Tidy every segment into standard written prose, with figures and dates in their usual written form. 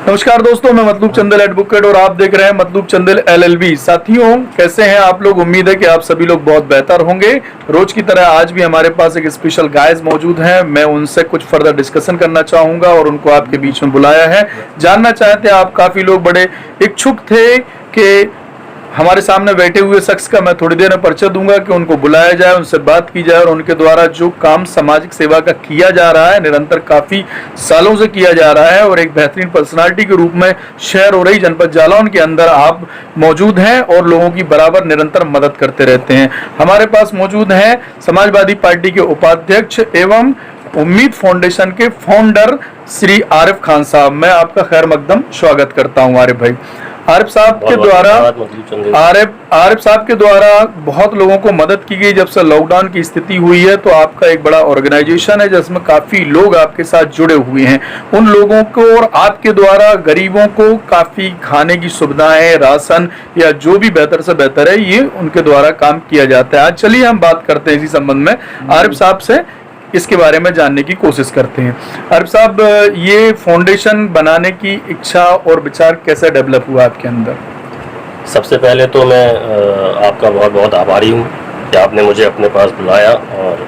नमस्कार दोस्तों, मैं मतलूब चंदेल एडवोकेट और आप देख रहे हैं मतलूब चंदेल एलएलबी। साथियों, कैसे हैं आप लोग? उम्मीद है कि आप सभी लोग बहुत बेहतर होंगे। रोज की तरह आज भी हमारे पास एक स्पेशल गाइज मौजूद हैं। मैं उनसे कुछ फर्दर डिस्कशन करना चाहूंगा और उनको आपके बीच में बुलाया है। जानना चाहते हैं, आप काफी लोग बड़े इच्छुक थे कि हमारे सामने बैठे हुए शख्स का मैं थोड़ी देर में परिचय दूंगा कि उनको बुलाया जाए, उनसे बात की जाए और उनके द्वारा जो काम सामाजिक सेवा का किया जा रहा है, निरंतर काफी सालों से किया जा रहा है और एक बेहतरीन पर्सनालिटी के रूप में शहर और जनपद जालौन के अंदर आप मौजूद हैं और लोगों की बराबर निरंतर मदद करते रहते हैं। हमारे पास मौजूद हैं समाजवादी पार्टी के उपाध्यक्ष एवं उम्मीद फाउंडेशन के फाउंडर श्री आरिफ खान साहब। मैं आपका खैर मकदम स्वागत करता हूं आरिफ भाई। आरिफ साहब के द्वारा बहुत लोगों को मदद की गई। जब से लॉकडाउन की स्थिति हुई है तो आपका एक बड़ा ऑर्गेनाइजेशन है जिसमें काफी लोग आपके साथ जुड़े हुए हैं। उन लोगों को और आपके द्वारा गरीबों को काफी खाने की सुविधाएं, राशन या जो भी बेहतर से बेहतर है, ये उनके द्वारा काम किया जाता है। आज चलिए हम बात करते हैं इसी संबंध में आरिफ साहब से, इसके बारे में जानने की कोशिश करते हैं। आरिफ साहब, ये फाउंडेशन बनाने की इच्छा और विचार कैसे डेवलप हुआ आपके अंदर? सबसे पहले तो मैं आपका बहुत बहुत आभारी हूँ कि आपने मुझे अपने पास बुलाया और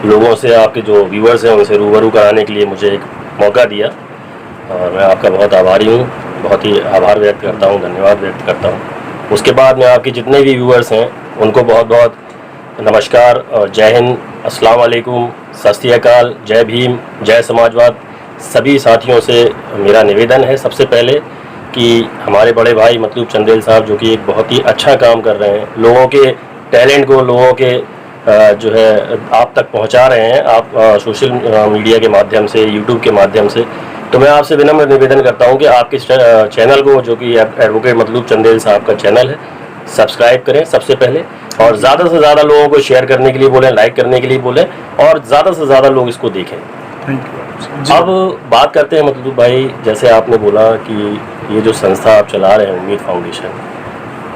लोगों से, आपके जो व्यूअर्स हैं उनसे रूबरू कराने के लिए मुझे एक मौका दिया और मैं आपका बहुत आभारी हूँ। बहुत ही आभार व्यक्त करता हूँ, धन्यवाद व्यक्त करता हूँ। उसके बाद मैं आपके जितने भी व्यूअर्स हैं उनको बहुत बहुत नमस्कार और जय हिंद, अस्सलाम वालेकुम, सत श्री अकाल, जय भीम, जय समाजवाद। सभी साथियों से मेरा निवेदन है सबसे पहले कि हमारे बड़े भाई मतलूब चंदेल साहब जो कि एक बहुत ही अच्छा काम कर रहे हैं, लोगों के टैलेंट को लोगों के जो है आप तक पहुंचा रहे हैं, आप सोशल मीडिया के माध्यम से, यूट्यूब के माध्यम से। तो मैं आपसे विनम्र निवेदन करता हूं कि आपके चैनल को, जो कि एडवोकेट मतलूब चंदेल साहब का चैनल है, सब्सक्राइब करें सबसे पहले और ज़्यादा से ज़्यादा लोगों को शेयर करने के लिए बोलें, लाइक करने के लिए बोलें और ज़्यादा से ज़्यादा लोग इसको देखें। अब बात करते हैं मतलूब भाई, जैसे आपने बोला कि ये जो संस्था आप चला रहे हैं उम्मीद फाउंडेशन,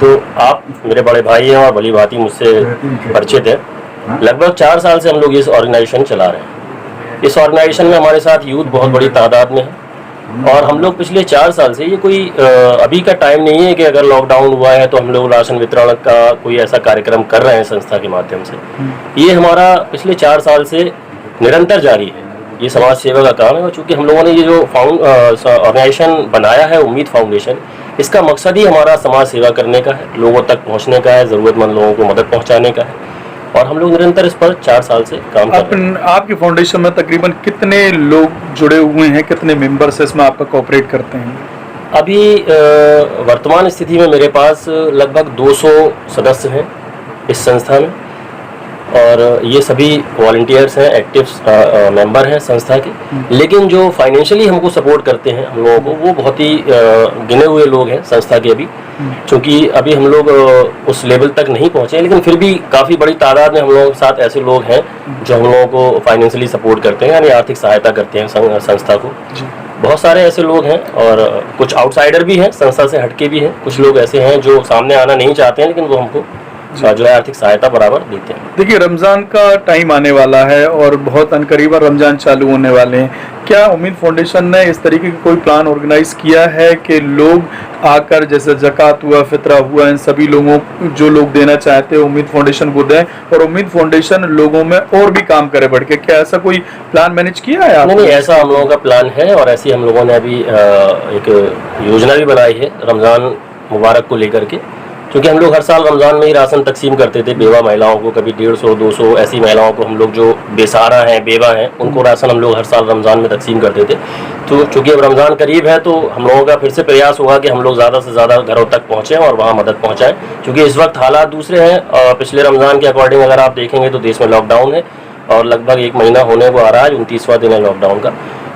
तो आप मेरे बड़े भाई हैं और भली भांति मुझसे परिचित हैं। लगभग 4 साल से हम लोग इस ऑर्गेनाइजेशन चला रहे हैं। इस ऑर्गेनाइजेशन में हमारे साथ यूथ बहुत बड़ी तादाद में है और हम लोग पिछले 4 साल से, ये कोई अभी का टाइम नहीं है कि अगर लॉकडाउन हुआ है तो हम लोग राशन वितरण का कोई ऐसा कार्यक्रम कर रहे हैं संस्था के माध्यम से। ये हमारा पिछले 4 साल से निरंतर जारी है, ये समाज सेवा का काम है। और चूँकि हम लोगों ने ये जो ऑर्गेनाइजेशन बनाया है उम्मीद फाउंडेशन, इसका मकसद ही हमारा समाज सेवा करने का है, लोगों तक पहुँचने का है, ज़रूरतमंद लोगों को मदद पहुँचाने का है और हम लोग निरंतर इस पर 4 साल से काम कर रहे हैं। आपकी फाउंडेशन में तकरीबन कितने लोग जुड़े हुए हैं, कितने मेंबर्स इसमें आपका कोऑपरेट करते हैं? अभी वर्तमान स्थिति में मेरे पास लगभग 200 सदस्य हैं इस संस्था में और ये सभी वॉलंटियर्स हैं, एक्टिव मेंबर हैं संस्था के। लेकिन जो फाइनेंशियली हमको सपोर्ट करते हैं हम लोगों को, वो बहुत ही गिने हुए लोग हैं संस्था के अभी, क्योंकि अभी हम लोग उस लेवल तक नहीं पहुंचे, लेकिन फिर भी काफ़ी बड़ी तादाद में हम लोगों के साथ ऐसे लोग हैं जो हम लोगों को फाइनेंशियली सपोर्ट करते हैं, यानी आर्थिक सहायता करते हैं संस्था को। बहुत सारे ऐसे लोग हैं और कुछ आउटसाइडर भी हैं, संस्था से हटके भी हैं। कुछ लोग ऐसे हैं जो सामने आना नहीं चाहते हैं, लेकिन वो हमको जो है आर्थिक सहायता बराबर देते हैं। देखिए, रमज़ान का टाइम आने वाला है और बहुत अनकरीब रमज़ान चालू होने वाले हैं। क्या उम्मीद फाउंडेशन ने इस तरीके की कोई प्लान ऑर्गेनाइज किया है कि लोग आकर, जैसे ज़कात हुआ, फितरा हुआ, इन सभी लोगों जो लोग देना चाहते हैं उम्मीद फाउंडेशन को दें और उम्मीद फाउंडेशन लोगों में और भी काम करे बढ़ के? क्या ऐसा कोई प्लान मैनेज किया है आपने? नहीं, ऐसा हम लोगों का प्लान है और ऐसी हम लोगों ने अभी एक योजना भी बनाई है रमज़ान मुबारक को लेकर के, क्योंकि हम लोग हर साल रमज़ान में ही राशन तकसीम करते थे बेवा महिलाओं को। कभी 150-200 ऐसी महिलाओं को, हम लोग जो बेसहारा हैं, बेवा हैं, उनको राशन हम लोग हर साल रमज़ान में तकसीम करते थे। तो चूँकि अब रमज़ान करीब है तो हम लोगों का फिर से प्रयास होगा कि हम लोग ज़्यादा से ज़्यादा घरों तक पहुँचें और वहाँ मदद पहुँचाएँ, क्योंकि इस वक्त हालात दूसरे हैं। पिछले रमज़ान के अकॉर्डिंग अगर आप देखेंगे तो देश में लॉकडाउन है और लगभग 1 महीना होने को आ रहा है, 29वां दिन है लॉकडाउन का।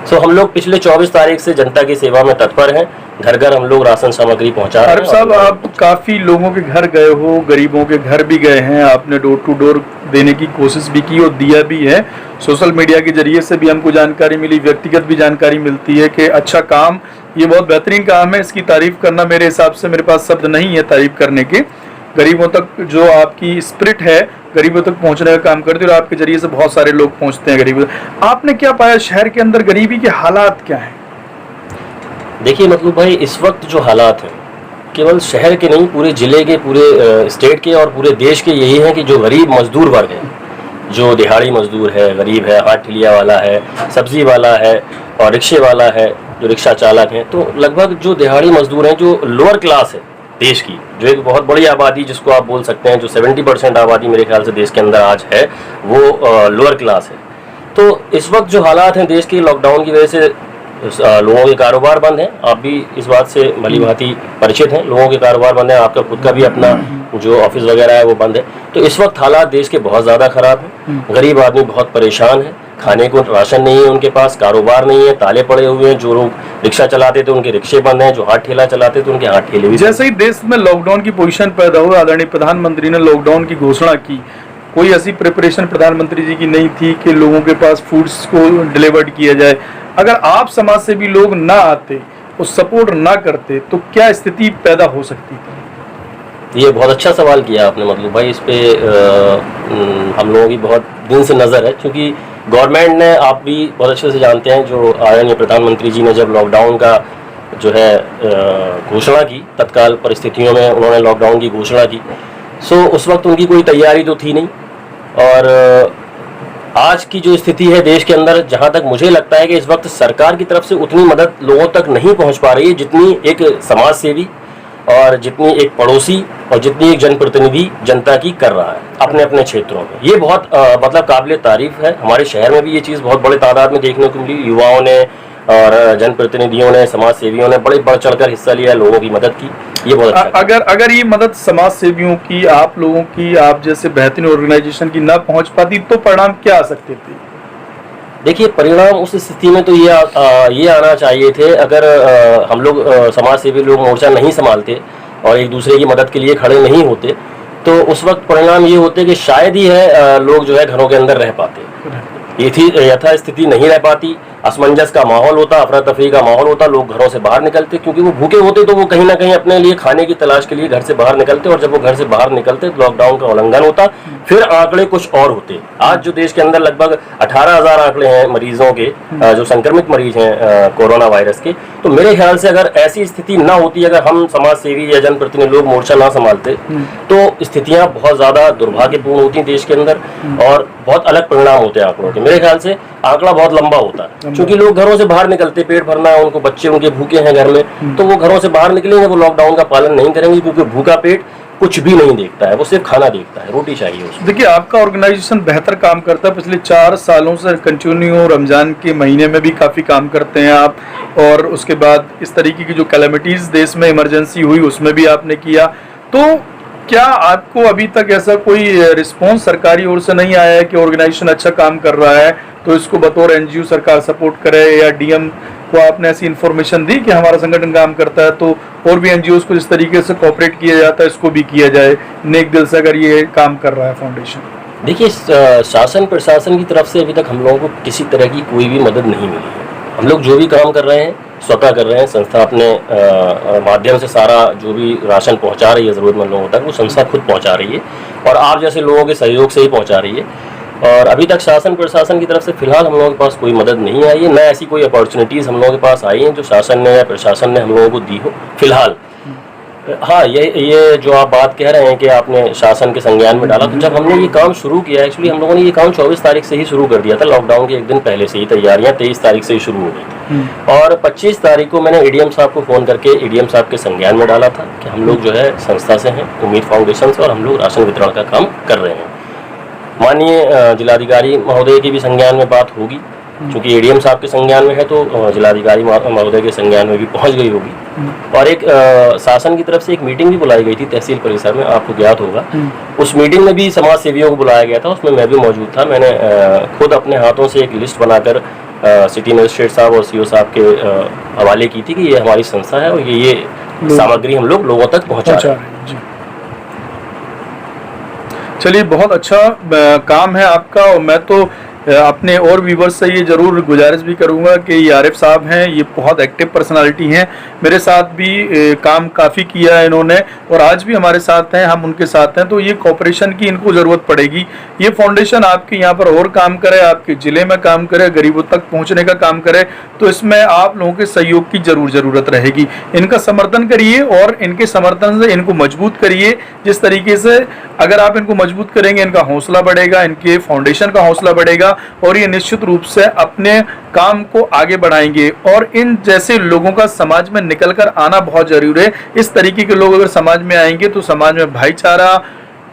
सो हम लोग पिछले 24 तारीख से जनता की सेवा में तत्पर हैं, घर घर हम लोग राशन सामग्री पहुंचा रहे हैं। आरिफ साहब, आप काफ़ी लोगों के घर गए हो, गरीबों के घर भी गए हैं, आपने डोर टू डोर देने की कोशिश भी की और दिया भी है। सोशल मीडिया के जरिए से भी हमको जानकारी मिली, व्यक्तिगत भी जानकारी मिलती है कि अच्छा काम, ये बहुत बेहतरीन काम है। इसकी तारीफ करना मेरे हिसाब से, मेरे पास शब्द नहीं है तारीफ करने के। गरीबों तक जो आपकी स्पिरिट है, गरीबों तक पहुंचने का काम करती है और आपके जरिए से बहुत सारे लोग पहुंचते हैं गरीबों तक। आपने क्या पाया शहर के अंदर, गरीबी के हालात क्या हैं? देखिए मतलब भाई, इस वक्त जो हालात हैं केवल शहर के नहीं, पूरे ज़िले के, पूरे स्टेट के और पूरे देश के यही हैं कि जो गरीब मजदूर वर्ग है, जो दिहाड़ी मजदूर है, गरीब है, हाथ ठेलिया वाला है, सब्जी वाला है और रिक्शे वाला है, जो रिक्शा चालक हैं, तो लगभग जो दिहाड़ी मजदूर हैं, जो लोअर क्लास है देश की, जो एक बहुत बड़ी आबादी जिसको आप बोल सकते हैं, जो 70% आबादी मेरे ख्याल से देश के अंदर आज है, वो लोअर क्लास है। तो इस वक्त जो हालात हैं देश के, लॉकडाउन की वजह से लोगों के कारोबार बंद हैं। आप भी इस बात से भली भांति परिचित हैं, लोगों के कारोबार बंद हैं, आपका खुद का भी अपना जो ऑफिस वगैरह है वो बंद है। तो इस वक्त हालात देश के बहुत ज़्यादा ख़राब हैं। गरीब आदमी बहुत परेशान है, खाने को राशन नहीं है उनके पास, कारोबार नहीं है, ताले पड़े हुए हैं। जो लोग रिक्शा चलाते थे उनके रिक्शे बंद हैं, जो हाथ ठेला चलाते थे उनके हाथ ठेले भी। जैसे ही देश में लॉकडाउन की पोजीशन पैदा हुई, आदरणीय प्रधानमंत्री ने लॉकडाउन की घोषणा की, कोई ऐसी प्रिपरेशन प्रधानमंत्री जी की नहीं थी कि लोगों के पास फूड्स को डिलीवर्ड किया जाए। अगर आप समाज से भी लोग ना आते और सपोर्ट ना करते तो क्या स्थिति पैदा हो सकती थी? ये बहुत अच्छा सवाल किया आपने मतलब भाई, इस पे हम लोगों की बहुत दिन से नज़र है, क्योंकि गवर्नमेंट ने, आप भी बहुत अच्छे से जानते हैं, जो आदरणीय प्रधानमंत्री जी ने जब लॉकडाउन का जो है घोषणा की, तत्काल परिस्थितियों में उन्होंने लॉकडाउन की घोषणा की, सो उस वक्त उनकी कोई तैयारी तो थी नहीं। और आज की जो स्थिति है देश के अंदर, जहां तक मुझे लगता है कि इस वक्त सरकार की तरफ से उतनी मदद लोगों तक नहीं पहुंच पा रही है जितनी एक समाज सेवी और जितनी एक पड़ोसी और जितनी एक जनप्रतिनिधि जनता की कर रहा है अपने अपने क्षेत्रों में। ये बहुत मतलब काबिल तारीफ है। हमारे शहर में भी ये चीज़ बहुत बड़े तादाद में देखने को मिली। युवाओं ने और जनप्रतिनिधियों ने, समाज सेवियों ने बड़े बढ़ चढ़कर हिस्सा लिया, लोगों की मदद की। ये बहुत अच्छा। अगर ये मदद समाज सेवियों की, आप लोगों की, आप जैसे बेहतरीन ऑर्गेनाइजेशन की ना पहुंच पाती तो परिणाम क्या आ सकते थे? देखिए, परिणाम उस स्थिति में तो ये आना चाहिए थे, अगर हम लोग समाज सेवी लोग मोर्चा नहीं संभालते और एक दूसरे की मदद के लिए खड़े नहीं होते, तो उस वक्त परिणाम ये होते कि शायद ही है लोग जो है घरों के अंदर रह पाते। ये थी यथास्थिति नहीं रह पाती, असमंजस का माहौल होता, अफरा तफरी का माहौल होता, लोग घरों से बाहर निकलते, क्योंकि वो भूखे होते तो वो कहीं ना कहीं अपने लिए खाने की तलाश के लिए घर से बाहर निकलते, और जब वो घर से बाहर निकलते तो लॉकडाउन का उल्लंघन होता, फिर आंकड़े कुछ और होते। आज जो देश के अंदर लगभग 18,000 आंकड़े हैं मरीजों के, जो संक्रमित मरीज हैं कोरोना वायरस के, तो मेरे ख्याल से अगर ऐसी स्थिति ना होती, अगर हम समाज सेवी या जनप्रतिनिधि लोग मोर्चा ना संभालते, तो स्थितियां बहुत ज्यादा दुर्भाग्यपूर्ण होती देश के अंदर और बहुत अलग परिणाम होते हैं आंकड़ों के। मेरे ख्याल से आंकड़ा बहुत लंबा होता है, क्योंकि लोग घरों से बाहर निकलते, पेट भरना है उनको, बच्चे उनके भूखे हैं घर में, तो वो घरों से बाहर निकलेंगे, वो लॉकडाउन का पालन नहीं करेंगे, क्योंकि भूखा पेट कुछ भी नहीं देखता है, वो सिर्फ खाना देखता है, रोटी चाहिए उसको। देखिए, आपका ऑर्गेनाइजेशन बेहतर काम करता है, पिछले 4 सालों से कंटिन्यू, रमजान के महीने में भी काफ़ी काम करते हैं आप, और उसके बाद इस तरीके की जो कैलेमिटीज़ देश में इमरजेंसी हुई उसमें भी आपने किया। तो क्या आपको अभी तक ऐसा कोई रिस्पॉन्स सरकारी ओर से नहीं आया है कि ऑर्गेनाइजेशन अच्छा काम कर रहा है तो इसको बतौर एनजीओ सरकार सपोर्ट करे, या डीएम को आपने ऐसी इन्फॉर्मेशन दी कि हमारा संगठन काम करता है तो और भी एनजीओ को जिस तरीके से कोऑपरेट किया जाता है इसको भी किया जाए, नेक दिल से अगर ये काम कर रहा है फाउंडेशन? देखिए, शासन प्रशासन की तरफ से अभी तक हम लोगों को किसी तरह की कोई भी मदद नहीं मिली है। हम लोग जो भी काम कर रहे हैं स्वतः कर रहे हैं, संस्था अपने माध्यम से सारा जो भी राशन पहुंचा रही है ज़रूरतमंद लोगों तक, वो संस्था खुद पहुंचा रही है और आप जैसे लोगों के सहयोग से ही पहुंचा रही है। और अभी तक शासन प्रशासन की तरफ से फिलहाल हम लोगों के पास कोई मदद नहीं आई है, न ऐसी कोई अपॉर्चुनिटीज़ हम लोगों के पास आई हैं जो शासन ने या प्रशासन ने हम लोगों को दी हो फिलहाल। हाँ, ये जो आप बात कह रहे हैं कि आपने शासन के संज्ञान में डाला, तो जब हमने ये काम शुरू किया, एक्चुअली हम लोगों ने ये काम 24 तारीख से ही शुरू कर दिया था, लॉकडाउन के एक दिन पहले से ही तैयारियां 23 तारीख से ही शुरू हो गई थी। और 25 तारीख को मैंने एडीएम साहब को फ़ोन करके एडीएम साहब के संज्ञान में डाला था कि हम लोग जो है संस्था से हैं, उम्मीद फाउंडेशन से, और हम लोग राशन वितरण का काम कर रहे हैं। माननीय जिलाधिकारी महोदय की भी संज्ञान में बात होगी, क्योंकि एडीएम साहब के संज्ञान में है तो जिलाधिकारी महोदय के संज्ञान में भी पहुंच गई होगी। और एक शासन की तरफ से एक मीटिंग भी बुलाई गई थी तहसील परिसर में, आपको ज्ञात होगा। उस मीटिंग में भी समाज सेवियों को बुलाया गया था, उसमें मैं भी मौजूद था। मैंने खुद अपने हाथों से एक लिस्ट बनाकर सिटी मजिस्ट्रेट साहब और सीओ साहब के हवाले की थी कि ये हमारी संस्था है और ये सामग्री हम लोगों तक पहुँचा रहे हैं। चलिए, बहुत अच्छा काम है आपका, और मैं तो अपने और व्यूवर्स से ये ज़रूर गुजारिश भी करूँगा कि ये आरिफ साहब हैं, ये बहुत एक्टिव पर्सनालिटी हैं, मेरे साथ भी काम काफ़ी किया है इन्होंने और आज भी हमारे साथ हैं, हम उनके साथ हैं। तो ये कोऑपरेशन की इनको ज़रूरत पड़ेगी। ये फाउंडेशन आपके यहाँ पर और काम करे, आपके ज़िले में काम करे, गरीबों तक पहुँचने का काम करे, तो इसमें आप लोगों के सहयोग की ज़रूरत रहेगी। इनका समर्थन करिए और इनके समर्थन से इनको मजबूत करिए। जिस तरीके से अगर आप इनको मजबूत करेंगे, इनका हौसला बढ़ेगा, इनके फाउंडेशन का हौसला बढ़ेगा और ये निश्चित रूप से अपने काम को आगे बढ़ाएंगे। और इन जैसे लोगों का समाज में निकलकर आना बहुत जरूरी है। इस तरीके के लोग अगर समाज में आएंगे तो समाज में भाईचारा,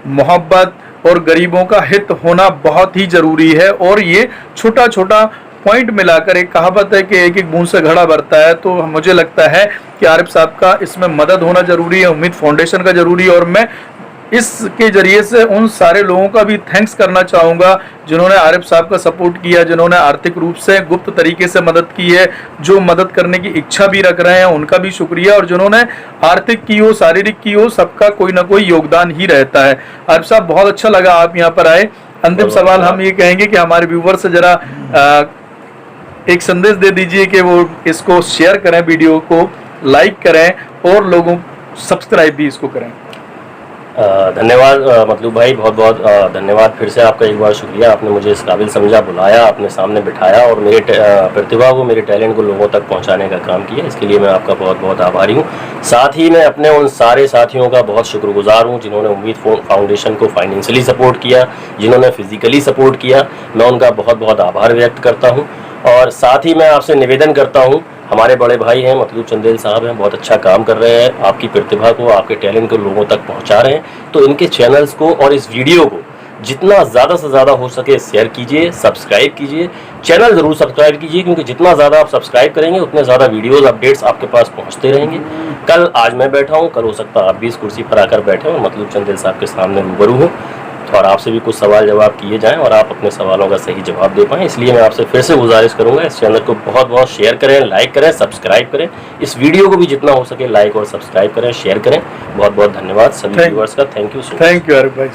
मोहब्बत और गरीबों का हित होना बहुत ही जरूरी है। और ये छोटा छोटा पॉइंट मिलाकर, एक कहावत है कि एक एक बूंद से घड़ा भरता है, तो मुझे लगता है कि आरिफ साहब का इसमें मदद होना जरूरी है, उम्मीद फाउंडेशन का जरूरी है। और मैं इसके जरिए से उन सारे लोगों का भी थैंक्स करना चाहूँगा जिन्होंने आरिफ साहब का सपोर्ट किया, जिन्होंने आर्थिक रूप से गुप्त तरीके से मदद की है, जो मदद करने की इच्छा भी रख रहे हैं उनका भी शुक्रिया, और जिन्होंने आर्थिक की हो, शारीरिक की हो, सबका कोई ना कोई योगदान ही रहता है। आरिफ साहब, बहुत अच्छा लगा आप यहाँ पर आए। अंतिम सवाल हम ये कहेंगे कि हमारे व्यूवर से जरा एक संदेश दे दीजिए कि वो इसको शेयर करें, वीडियो को लाइक करें और लोगों सब्सक्राइब भी इसको करें। धन्यवाद मतलूब भाई, बहुत बहुत धन्यवाद। फिर से आपका एक बार शुक्रिया, आपने मुझे इस काबिल समझा, बुलाया, अपने सामने बिठाया और मेरे प्रतिभा को, मेरे टैलेंट को लोगों तक पहुंचाने का काम किया। इसके लिए मैं आपका बहुत बहुत आभारी हूं। साथ ही मैं अपने उन सारे साथियों का बहुत शुक्रगुजार हूं जिन्होंने उम्मीद फाउंडेशन को फाइनेंशियली सपोर्ट किया, जिन्होंने फिजिकली सपोर्ट किया। मैं उनका बहुत बहुत आभार व्यक्त करता हूँ। और साथ ही मैं आपसे निवेदन करता हूँ, हमारे बड़े भाई हैं मतलूब चंदेल साहब हैं, बहुत अच्छा काम कर रहे हैं, आपकी प्रतिभा को, आपके टैलेंट को लोगों तक पहुंचा रहे हैं। तो इनके चैनल्स को और इस वीडियो को जितना ज़्यादा से ज़्यादा हो सके शेयर कीजिए, सब्सक्राइब कीजिए, चैनल ज़रूर सब्सक्राइब कीजिए, क्योंकि जितना ज़्यादा आप सब्सक्राइब करेंगे उतने ज़्यादा वीडियोज़, अपडेट्स आपके पास पहुँचते रहेंगे। कल आज मैं बैठा हूँ, कल हो सकता है आप भी इस कुर्सी पर आकर बैठे हो, मतलूब चंदेल साहब के सामने रूबरू हूँ और आपसे भी कुछ सवाल जवाब किए जाएं और आप अपने सवालों का सही जवाब दे पाएं। इसलिए मैं आपसे फिर से गुजारिश करूंगा, इस चैनल को बहुत बहुत शेयर करें, लाइक करें, सब्सक्राइब करें। इस वीडियो को भी जितना हो सके लाइक और सब्सक्राइब करें, शेयर करें। बहुत बहुत धन्यवाद सभी व्यूअर्स का। Thank you so much. Thank you Arif भाई।